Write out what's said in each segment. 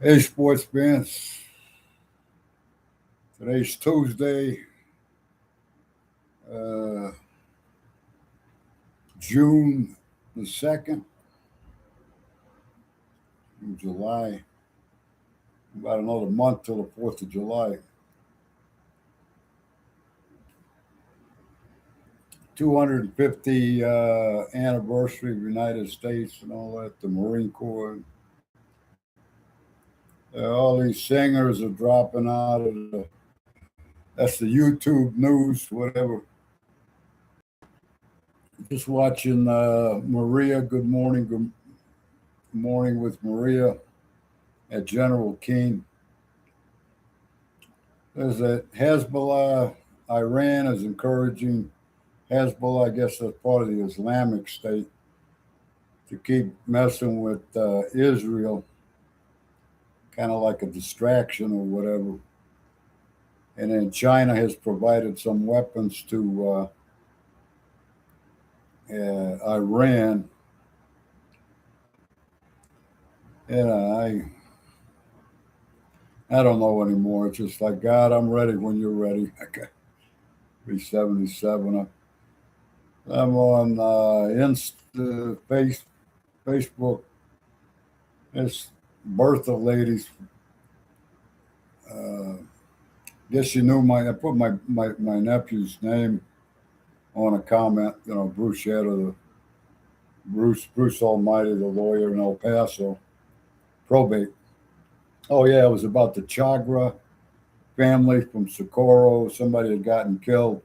Hey, sports fans. Today's Tuesday, uh, June the 2nd, in July. About another month till the 4th of July. 250 anniversary of the United States and all that, the Marine Corps. All these singers are dropping out of that's the YouTube news, whatever. Just watching Maria, good morning with Maria at General King. There's a Hezbollah, Iran is encouraging Hezbollah, I guess that's part of the Islamic State, to keep messing with Israel, kind of like a distraction or whatever. And then China has provided some weapons to Iran. And I don't know anymore. It's just like, God, I'm ready when you're ready. Okay. Be 77. I'm on Facebook. This Bertha ladies. Guess you knew I put my nephew's name on a comment. Bruce Shadow, Bruce Almighty, the lawyer in El Paso, probate. Oh yeah, it was about the Chagra family from Socorro. Somebody had gotten killed.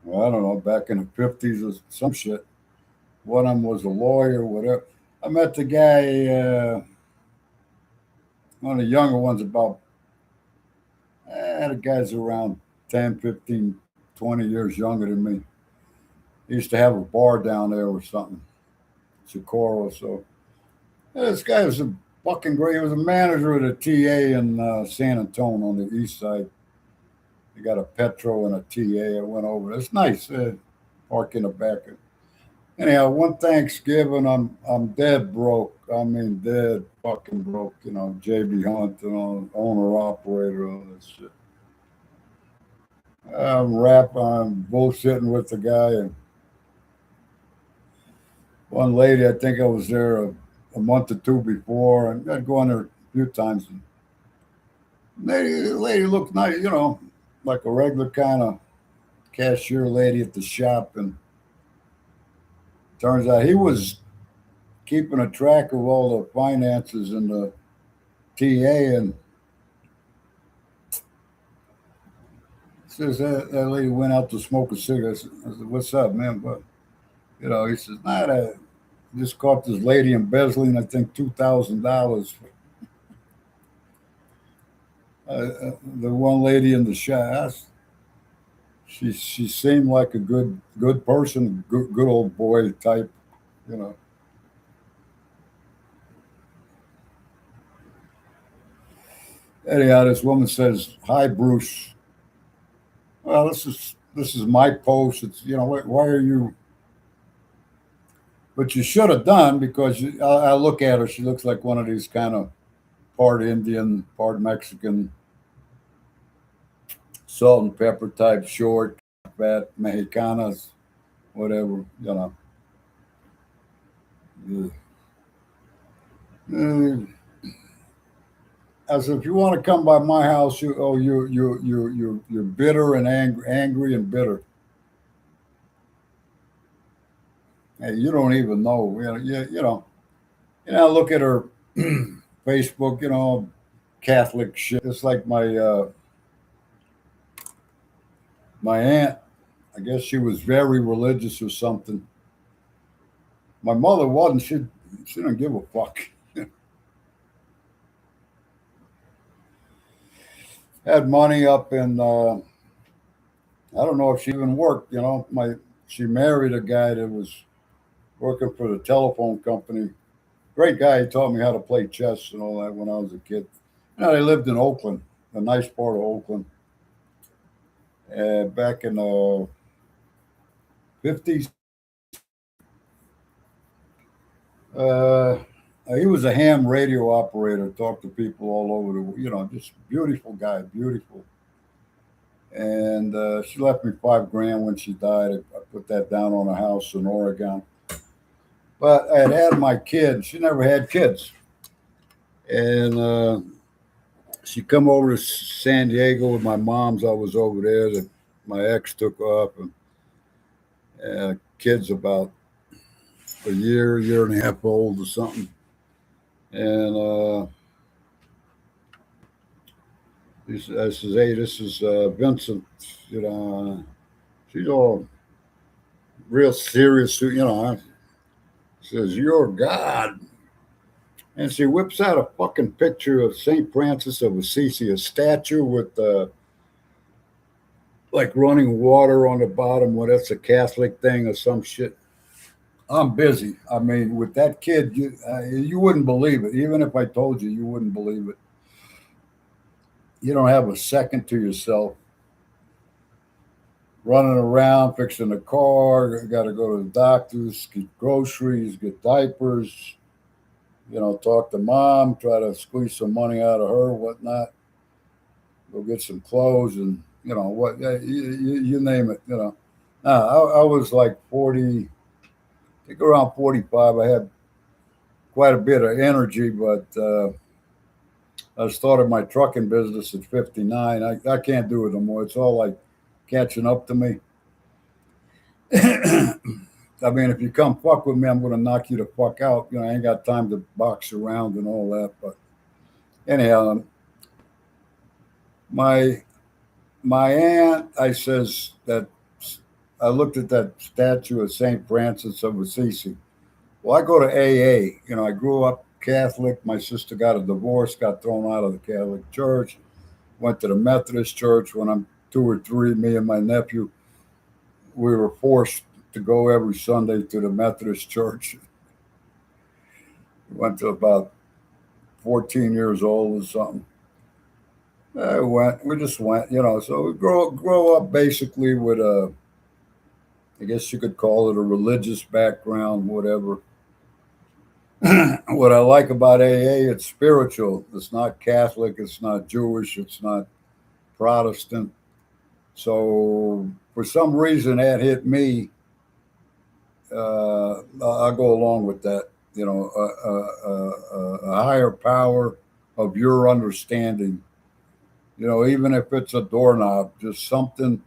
Well, I don't know, back in the 50s or some shit. One of them was a lawyer, whatever. I met the guy, one of the younger ones, about the guy's around 10, 15, 20 years younger than me. He used to have a bar down there or something, Socorro. So this guy was a fucking great. He was a manager at a TA in San Antonio on the east side. He got a Petro and a TA. I went over. It's nice. Park in the back. Anyhow, one Thanksgiving, I'm dead broke. I mean, dead fucking broke. JB Hunt and owner operator, all this shit. I'm bullshitting with the guy, and one lady, I think I was there a month or two before, and I'd go in there a few times. And the lady looked nice, like a regular kind of cashier lady at the shop. And turns out he was keeping a track of all the finances in the TA. And says that lady went out to smoke a cigarette. I said, "What's up, man?" But he says, "Nah, that just caught this lady embezzling, I think, $2,000." The one lady in the shop, she seemed like a good person, good old boy type, you know. Anyhow, this woman says, "Hi, Bruce. Well, this is my post. It's why are you? But you should have done because I look at her. She looks like one of these kind of part Indian, part Mexican, salt and pepper type, short, fat Mexicanas, whatever, Yeah. Uh, As if you want to come by my house, you're bitter and angry and bitter. Hey, you don't even know. Look at her Facebook. Catholic shit. It's like my aunt. I guess she was very religious or something. My mother wasn't. She didn't give a fuck. Had money up in. I don't know if she even worked. She married a guy that was working for the telephone company. Great guy. He taught me how to play chess and all that when I was a kid. They lived in Oakland, a nice part of Oakland, back in the 50s. Uh, He was a ham radio operator, talked to people all over just beautiful guy, beautiful. And she left me 5 grand when she died. I put that down on a house in Oregon. But I had my kids. She never had kids, and she come over to San Diego with my mom's. I was over there. That my ex took off, and kids about a year and a half old or something. And I says, "Hey, this is Vincent." You know, she's all real serious. Says, "You're God." And she whips out a fucking picture of St. Francis of Assisi, a statue with like running water on the bottom. What that's a Catholic thing or some shit. I'm busy. I mean, with that kid, you wouldn't believe it. Even if I told you, you wouldn't believe it. You don't have a second to yourself. Running around, fixing the car, got to go to the doctors, get groceries, get diapers, talk to mom, try to squeeze some money out of her, whatnot, go get some clothes, and what, you name it. I was like 40, I think around 45. I had quite a bit of energy, but I started my trucking business at 59. I can't do it no more. It's all like catching up to me. I mean, if you come fuck with me, I'm going to knock you the fuck out. I ain't got time to box around and all that. But anyhow, my aunt, I says that I looked at that statue of St. Francis of Assisi. Well, I go to AA. I grew up Catholic. My sister got a divorce, got thrown out of the Catholic Church, went to the Methodist Church when I'm 2 or 3. Me and my nephew, we were forced to go every Sunday to the Methodist Church. We went to about 14 years old or something. We just went, so we grow up basically with I guess you could call it a religious background, whatever. What I like about AA, it's spiritual. It's not Catholic. It's not Jewish. It's not Protestant. So for some reason that hit me. I'll go along with that. A higher power of your understanding. Even if it's a doorknob, just something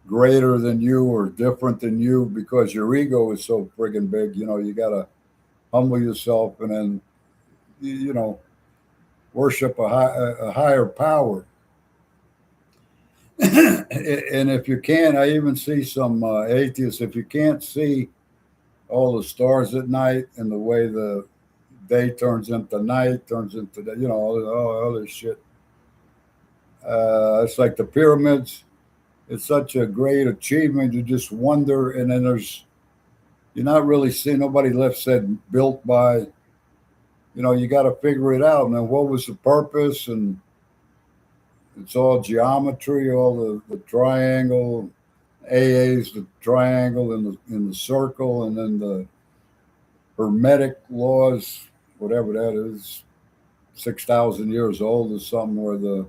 greater than you or different than you, because your ego is so friggin' big. You gotta humble yourself and then worship a higher power. And if you can't, I even see some atheists. If you can't see all the stars at night and the way the day turns into night, turns into all this shit. It's like the pyramids. It's such a great achievement. You just wonder, and then you're not really seeing, nobody left said built by. You got to figure it out. And then what was the purpose? And it's all geometry, all the triangle. AA is the triangle in the circle, and then the Hermetic laws, whatever that is, 6,000 years old or something, where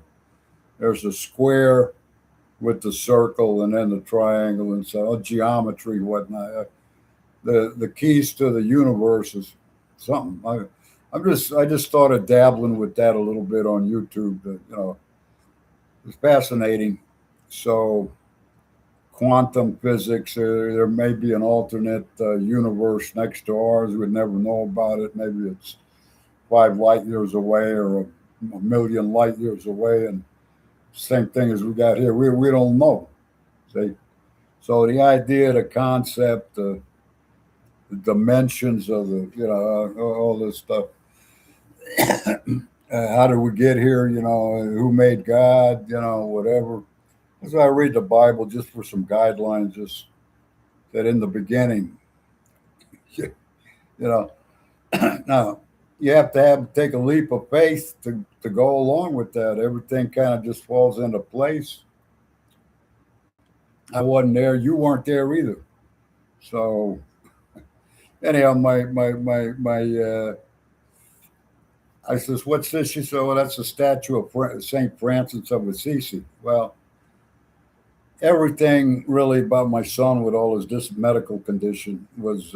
there's a square with the circle and then the triangle, and so geometry, whatnot. The keys to the universe is something. I just started dabbling with that a little bit on YouTube. It's fascinating. So quantum physics, there may be an alternate universe next to ours. We'd never know about it. Maybe it's 5 light years away or a million light years away, and same thing as we got here. We don't know. See, so the idea, the concept, the dimensions of all this stuff. How did we get here? Who made God? Whatever. So I read the Bible just for some guidelines. Just that in the beginning, you know. Now you have to take a leap of faith to go along with that. Everything kind of just falls into place. I wasn't there. You weren't there either. So anyhow, my I says, "What's this?" She said, "Well, that's a statue of Saint Francis of Assisi." Well, everything really about my son with all his this medical condition was,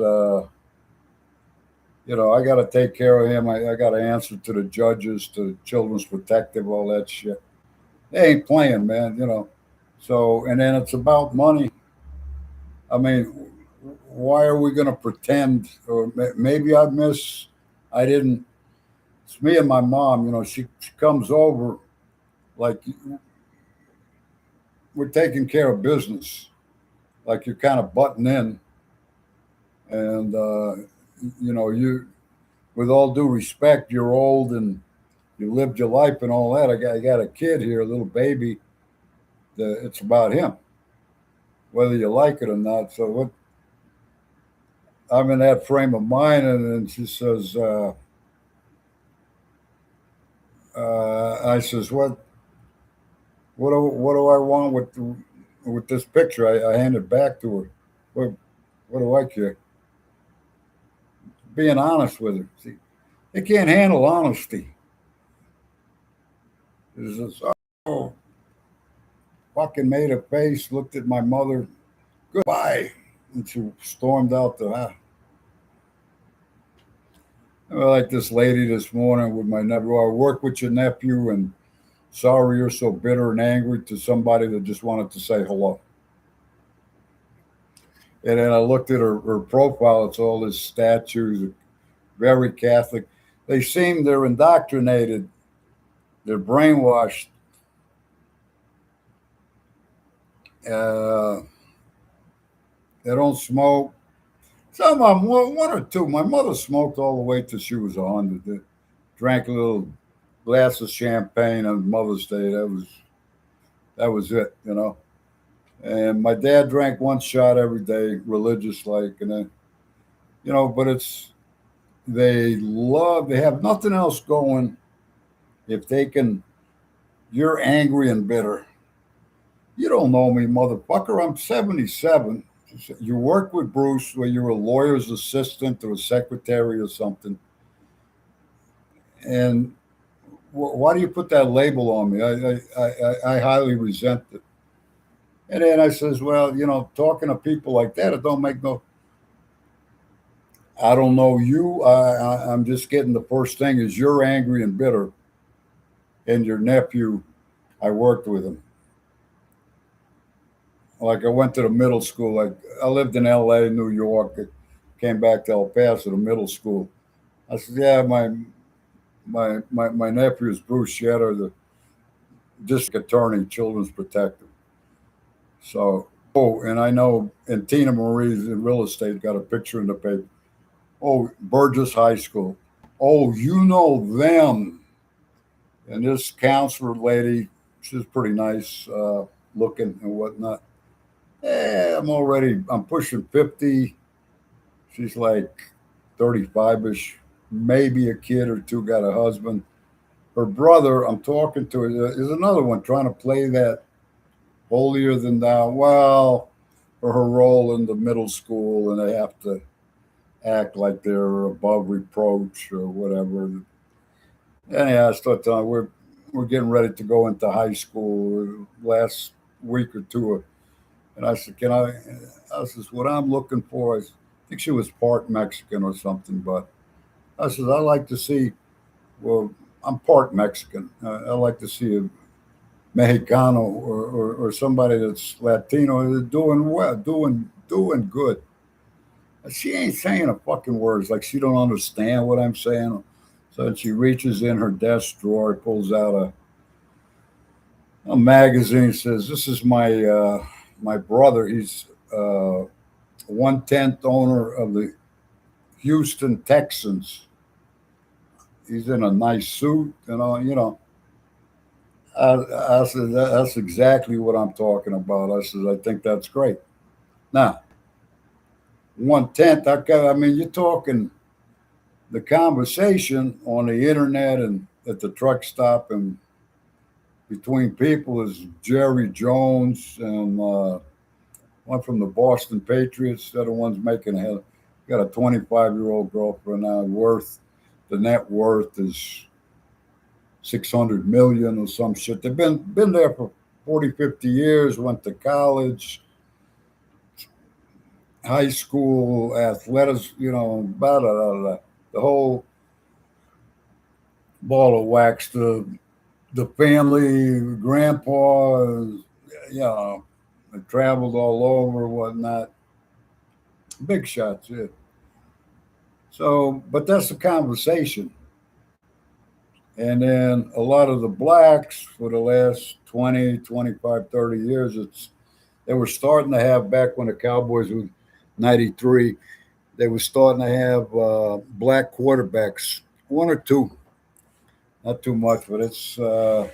I got to take care of him. I got to answer to the judges, to Children's Protective, all that shit. They ain't playing, man. So, and then it's about money. I mean, why are we going to pretend? Or maybe I didn't. It's me and my mom. She comes over like we're taking care of business, like you're kind of butting in, and you, with all due respect, you're old and you lived your life and all that. I got a kid here, a little baby. It's about him, whether you like it or not. So what? I'm in that frame of mind, and then she says, I says, what do I want with this picture? I hand it back to her. What do I care? Being honest with her. See, they can't handle honesty. It's just, oh, fucking made a face, looked at my mother, goodbye, and she stormed out the house. Like this lady this morning with my nephew. I work with your nephew, and sorry you're so bitter and angry, to somebody that just wanted to say hello. And then I looked at her profile. It's all these statues, very Catholic. They're indoctrinated. They're brainwashed. Uh, they don't smoke. Some of them, one or two. My mother smoked all the way till she was 100. They drank a little glass of champagne on Mother's Day. That was it. And my dad drank one shot every day, religious like, and then but they have nothing else going. If they can, you're angry and bitter. You don't know me, motherfucker. I'm 77. You worked with Bruce where you were a lawyer's assistant or a secretary or something. And why do you put that label on me? I highly resent it. And then I says, well, talking to people like that, it don't make no. I don't know you. I'm just getting the first thing is you're angry and bitter, and your nephew. I worked with him. Like I went to the middle school. Like I lived in L.A., New York. I came back to El Paso to middle school. I said, yeah, my nephew is Bruce Shetter, the district attorney, children's protective. So, and I know, and Tina Marie's in real estate got a picture in the paper. Oh, Burgess High School. Oh, you know them. And this counselor lady, she's pretty nice looking and whatnot. I'm pushing 50. She's like 35-ish, maybe a kid or two, got a husband. Her brother, I'm talking to her, is another one trying to play that holier than thou. Well, for her role in the middle school, and they have to act like they're above reproach or whatever. Anyhow, I start telling her, we're getting ready to go into high school last week or two. And I said, can I? I says, what I'm looking for is, I think she was part Mexican or something, but I says, I like to see, well, I'm part Mexican. I like to see a Mexicano or somebody that's Latino doing well, doing good. She ain't saying a fucking words, like she don't understand what I'm saying. So she reaches in her desk drawer, pulls out a magazine, says, "This is my brother. He's 1/10 owner of the Houston Texans. He's in a nice suit, I said, that's exactly what I'm talking about. I said, I think that's great. Now, 1/10, I mean, you're talking the conversation on the internet and at the truck stop and between people is Jerry Jones and one from the Boston Patriots. They're the ones making hell. Got a 25-year-old girlfriend now. The net worth is 600 million or some shit. They've been there for 40, 50 years, went to college, high school, athletics, blah, blah, blah, blah. The whole ball of wax. The family, grandpa, they traveled all over, whatnot. Big shots, yeah. So, but that's the conversation. And then a lot of the blacks for the last 20, 25, 30 years, they were starting to have, back when the Cowboys were 93, they were starting to have black quarterbacks, one or two, not too much, but it's, then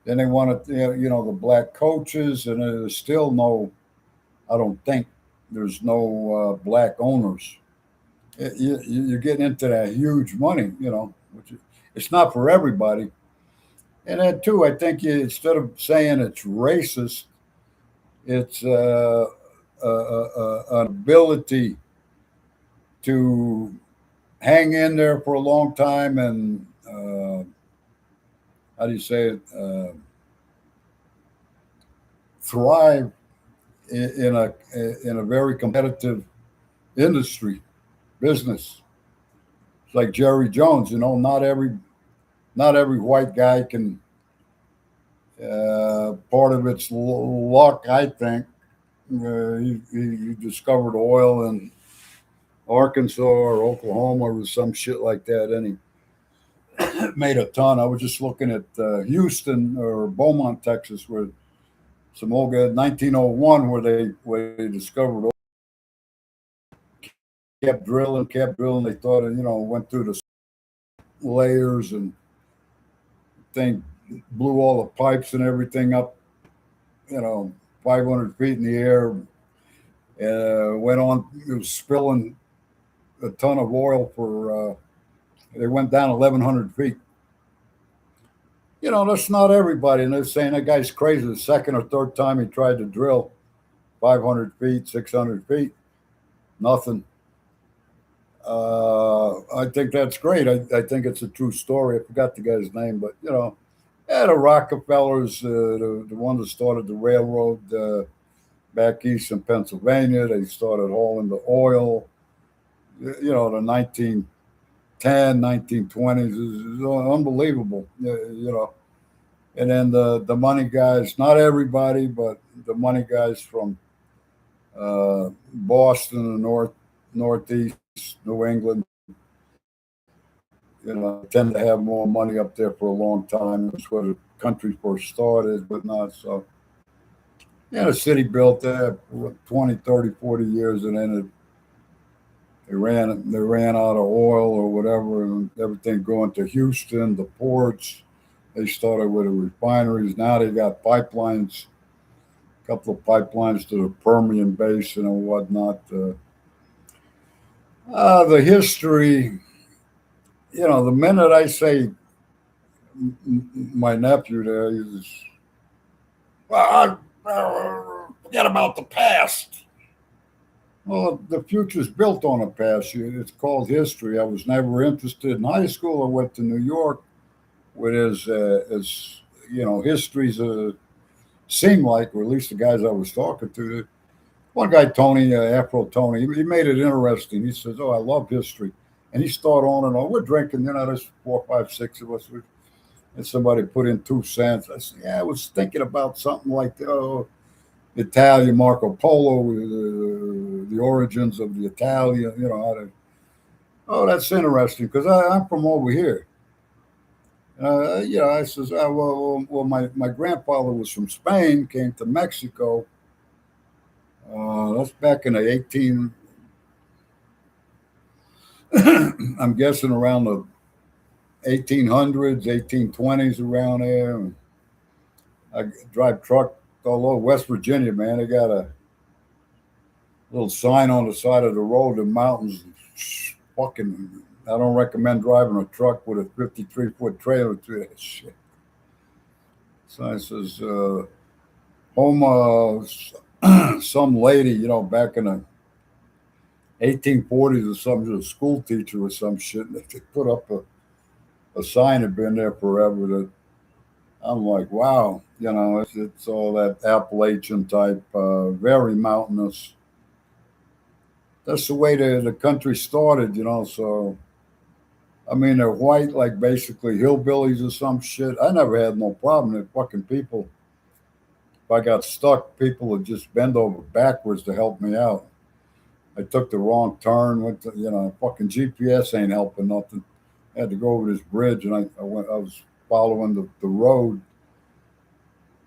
they wanted, the black coaches, and there's still no, I don't think there's no black owners. You're getting into that huge money, which it's not for everybody. And then too, I think instead of saying it's racist, it's an ability to hang in there for a long time and how do you say it? Thrive in a very competitive industry business. It's like Jerry Jones. Not every white guy can. Part of it's luck, I think. He discovered oil in Arkansas or Oklahoma or some shit like that, and he made a ton. I was just looking at Houston or Beaumont, Texas, where some old guy, 1901, where they discovered oil. Kept drilling, kept drilling. They thought, went through the layers and thing blew all the pipes and everything up, 500 feet in the air. Went on, it was spilling a ton of oil for, they went down 1,100 feet. That's not everybody. And they're saying that guy's crazy. The second or third time he tried to drill 500 feet, 600 feet, nothing. I think that's great. I think it's a true story. I forgot the guy's name, but yeah, the Rockefellers, the one that started the railroad back east in Pennsylvania, they started hauling the oil. The 1910, 1920s is unbelievable. And then the money guys, not everybody, but the money guys from Boston, the northeast, New England, tend to have more money up there for a long time. That's where the country first started, but not so. Yeah, the city built there for 20, 30, 40 years, and then they ran out of oil or whatever, and everything going to Houston, the ports. They started with the refineries. Now they got pipelines, a couple of pipelines to the Permian Basin and whatnot. The history, the minute I say my nephew there is, well, forget about the past. Well, the future's built on the past. It's called history. I was never interested in high school. I went to New York, where as histories seem like, or at least the guys I was talking to. One guy, Tony, Afro Tony, he made it interesting. He says, "Oh, I love history," and he started on and on. We're drinking, there's 4, 5, 6 of us. And somebody put in 2 cents. I said, "Yeah, I was thinking about something like Italian Marco Polo, the origins of the Italian. Oh, that's interesting because I'm from over here." I says, well, my grandfather was from Spain, came to Mexico. That's back in the 18, I'm guessing around the 1800s, 1820s, around there. And I drive truck all over West Virginia, man. They got a little sign on the side of the road, the mountains, fucking, I don't recommend driving a truck with a 53-foot trailer through that shit. So I says, home, some lady, back in the 1840s or something, a school teacher or some shit, they put up a sign had been there forever that I'm like, wow, it's all that Appalachian type, very mountainous. That's the way the country started, So, I mean, they're white, like basically hillbillies or some shit. I never had no problem. They're fucking people. If I got stuck, people would just bend over backwards to help me out. I took the wrong turn. Went to, fucking GPS ain't helping nothing. I had to go over this bridge, and I was following the road,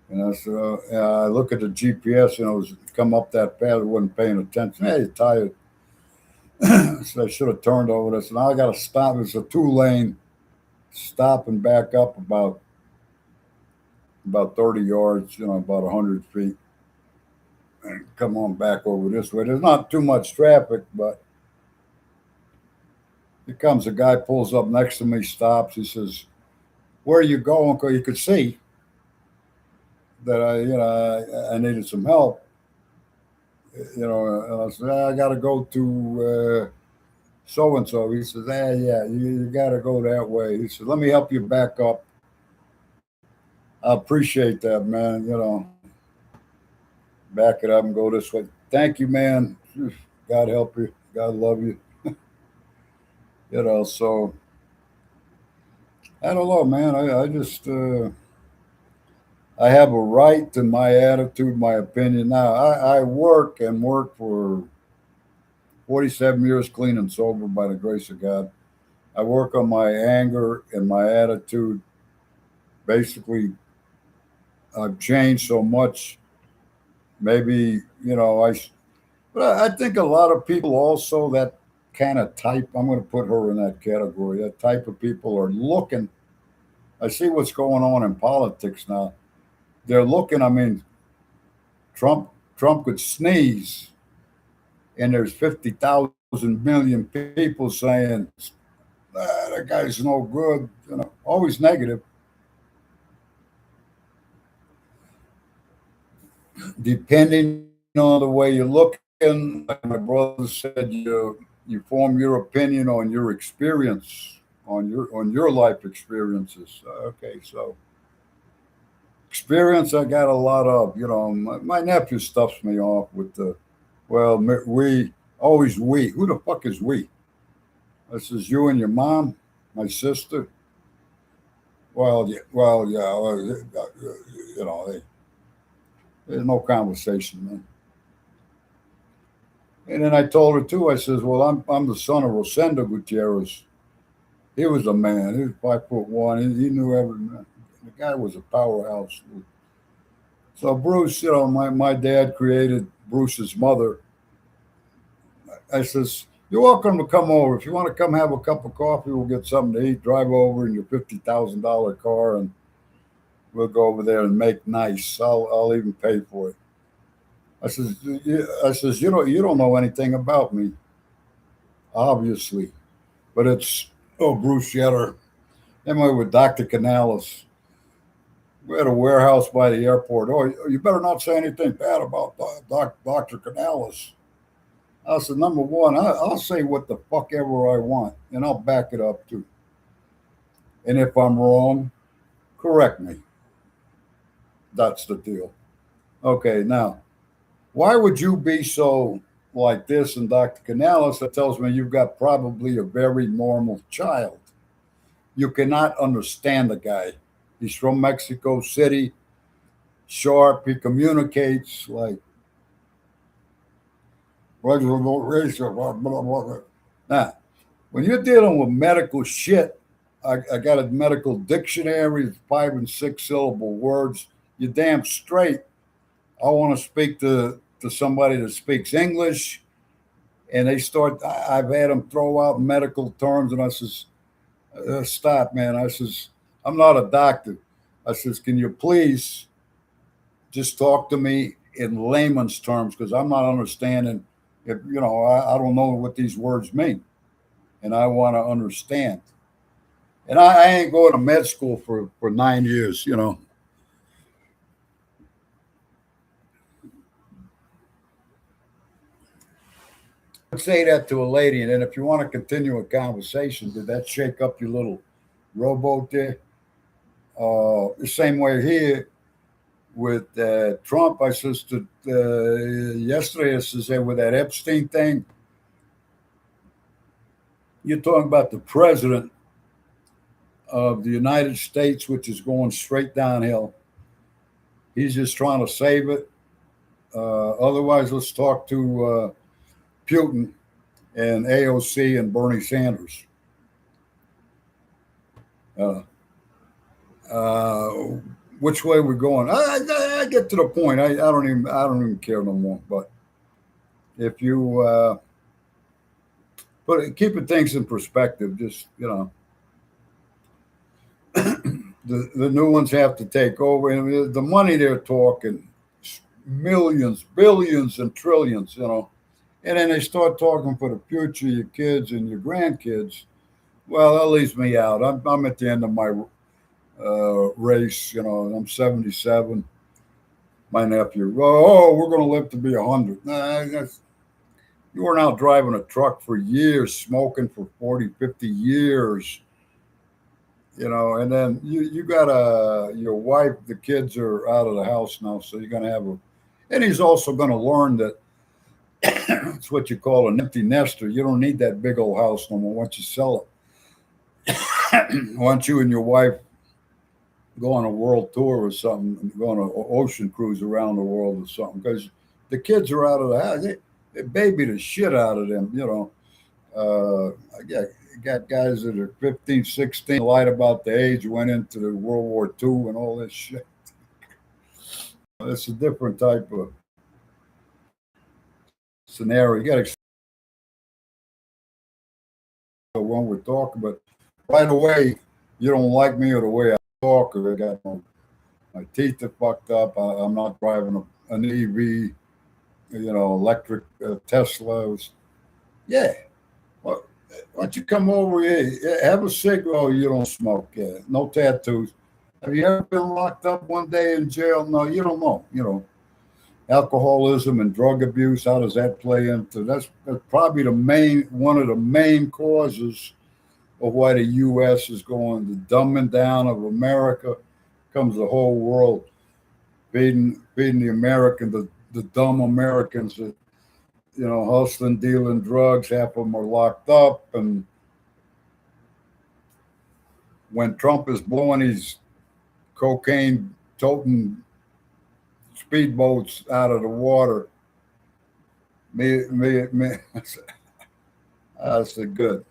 and I said, I look at the GPS, and it was come up that fast. I wasn't paying attention. Hey, you're tired. So I should have turned over this. Now I got to stop. It's a 2 lane stop and back up about 30 yards, about 100 feet, and come on back over this way. There's not too much traffic, but here comes a guy, pulls up next to me, stops. He says, "Where are you going?" Because you could see that I needed some help. And I said, I got to go to so and so. He says, yeah, you got to go that way. He said, let me help you back up. I appreciate that, man. Back it up and go this way. Thank you, man. God help you. God love you. So I don't know, man. I just, I have a right to my attitude, my opinion. Now, I work and work for 47 years clean and sober by the grace of God. I work on my anger and my attitude. Basically, I've changed so much. Maybe, but I think a lot of people also that kind of type, I'm going to put her in that category. That type of people are looking. I see what's going on in politics now. They're looking, I mean, Trump Trump could sneeze and there's 50,000 million people saying, that guy's no good, always negative. Depending on the way you're looking, like my brother said, you form your opinion on your experience, on your life experiences. Okay, so experience I got a lot of. My nephew stuffs me off with the, well, we always we. Who the fuck is we? This is you and your mom, my sister. Well, there's no conversation, man. And then I told her too. I says, "Well, I'm the son of Rosendo Gutierrez. He was a man. He was 5'1". He knew everything. The guy was a powerhouse." So Bruce, my dad created Bruce's mother. I says, "You're welcome to come over. If you want to come have a cup of coffee, we'll get something to eat. Drive over in your $50,000 car, and we'll go over there and make nice. I'll even pay for it." I says, you don't know anything about me, obviously, but it's Bruce Yetter. Am I with Dr. Canales? We're at a warehouse by the airport. Oh, you better not say anything bad about Dr. Canales. I said, number one, I'll say what the fuck ever I want, and I'll back it up too. And if I'm wrong, correct me. That's the deal. Okay, now, why would you be so like this? And Dr. Canales, that tells me you've got probably a very normal child. You cannot understand the guy. He's from Mexico City, sharp. He communicates like, now, when you're dealing with medical shit, I got a medical dictionary, 5 and 6 syllable words. You're damn straight. I want to speak to somebody that speaks English, and they start. I've had them throw out medical terms, and I says, "Stop, man." I says, "I'm not a doctor." I says, "Can you please just talk to me in layman's terms because I'm not understanding. If I don't know what these words mean, and I want to understand." And I ain't going to med school for 9 years. I would say that to a lady, and then if you want to continue a conversation, did that shake up your little rowboat there. The same way here with Trump. I says to yesterday, I says with that Epstein thing, you're talking about the president of the United States, which is going straight downhill. He's just trying to save it. Otherwise, let's talk to Putin and AOC and Bernie Sanders. Uh, uh, which way we're going? I get to the point. I don't even care no more. But if you keeping things in perspective, just the new ones have to take over, and the money they're talking millions, billions, and trillions. And then they start talking for the future, your kids and your grandkids. Well, that leaves me out. I'm at the end of my race. I'm 77. My nephew, oh, we're going to live to be 100. You were out driving a truck for years, smoking for 40, 50 years. And then you got your wife, the kids are out of the house now, so you're going to have and he's also going to learn that it's what you call an empty nester. You don't need that big old house no more once you sell it. Once you and your wife go on a world tour or something, go on an ocean cruise around the world or something, because the kids are out of the house. They baby the shit out of them, I got guys that are 15, 16, lied about the age, went into the World War II and all this shit. It's a different type of scenario. You got to when we're talking, but right away, you don't like me or the way I talk, or I got my teeth are fucked up. I'm not driving an EV, electric Teslas. Yeah. Well, why don't you come over here? Have a cigarette. Oh, you don't smoke. Yeah. No tattoos. Have you ever been locked up one day in jail? No, you don't know. Alcoholism and drug abuse. How does that play into? That's probably one of the main causes of why the U.S. is going the dumbing down of America. Comes the whole world feeding the American, the dumb Americans that hustling, dealing drugs. Half of them are locked up, and when Trump is blowing these cocaine toting speedboats out of the water, me, I said, good.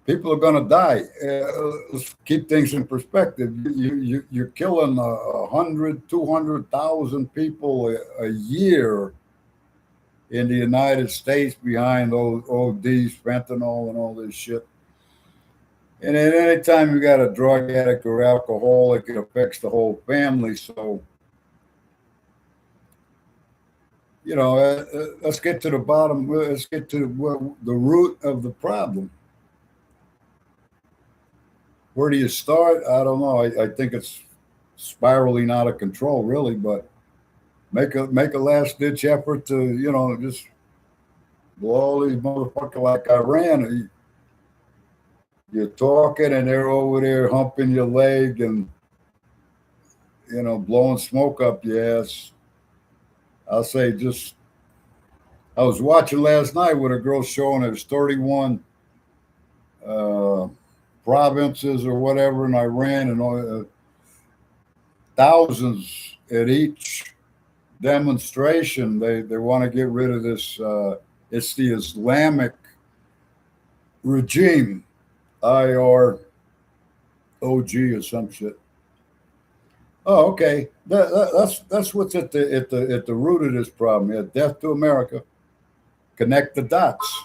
People are going to die. Let's keep things in perspective. You're killing 100, 200,000 people a year in the United States behind those ODs, fentanyl, and all this shit. And at any time you got a drug addict or alcoholic, it affects the whole family. So, let's get to the bottom. Let's get to the root of the problem. Where do you start? I don't know. I think it's spiraling out of control, really. But make a last ditch effort to just blow all these motherfuckers like Iran. You're talking and they're over there humping your leg and blowing smoke up your ass. I'll say I was watching last night with a girl showing there's 31 provinces or whatever in Iran, and thousands at each demonstration. They want to get rid of this. It's the Islamic regime, IROG or some shit. Oh, okay. That's what's at the root of this problem. Yeah, death to America. Connect the dots.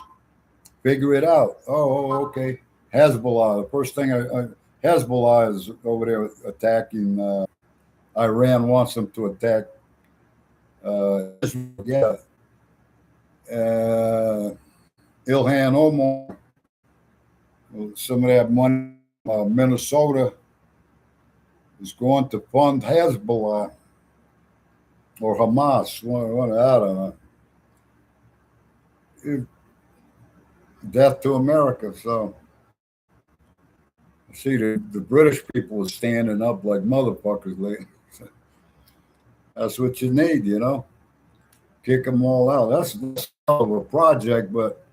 Figure it out. Oh, okay. Hezbollah. The first thing Hezbollah is over there attacking. Iran wants them to attack. Yeah. Ilhan Omar. Some of that money. Minnesota is going to fund Hezbollah or Hamas. I don't know. Death to America. So See, the British people were standing up like motherfuckers lately. That's what you need, you know? Kick them all out. That's hell of a project, but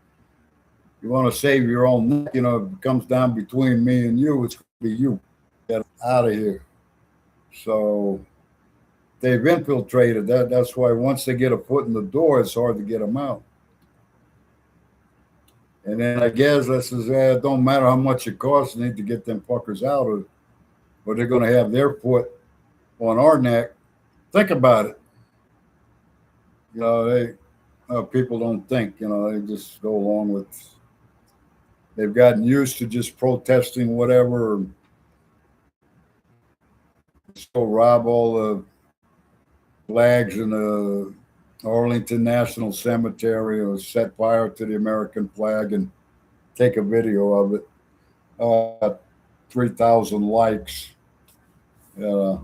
you want to save your own neck, you know, if it comes down between me and you, it's going to be you. Get out of here. So they've infiltrated that. That's why once they get a foot in the door, it's hard to get them out. And then I guess this is it don't matter how much it costs, they need to get them fuckers out, or they're going to have their foot on our neck. Think about it. You know, people don't think. You know, they just go along with. They've gotten used to just protesting whatever, still rob all the flags in the Arlington National Cemetery, or set fire to the American flag and take a video of it. 3,000 likes. Uh,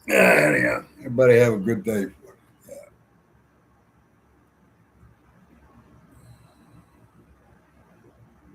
yeah, anyhow, everybody have a good day.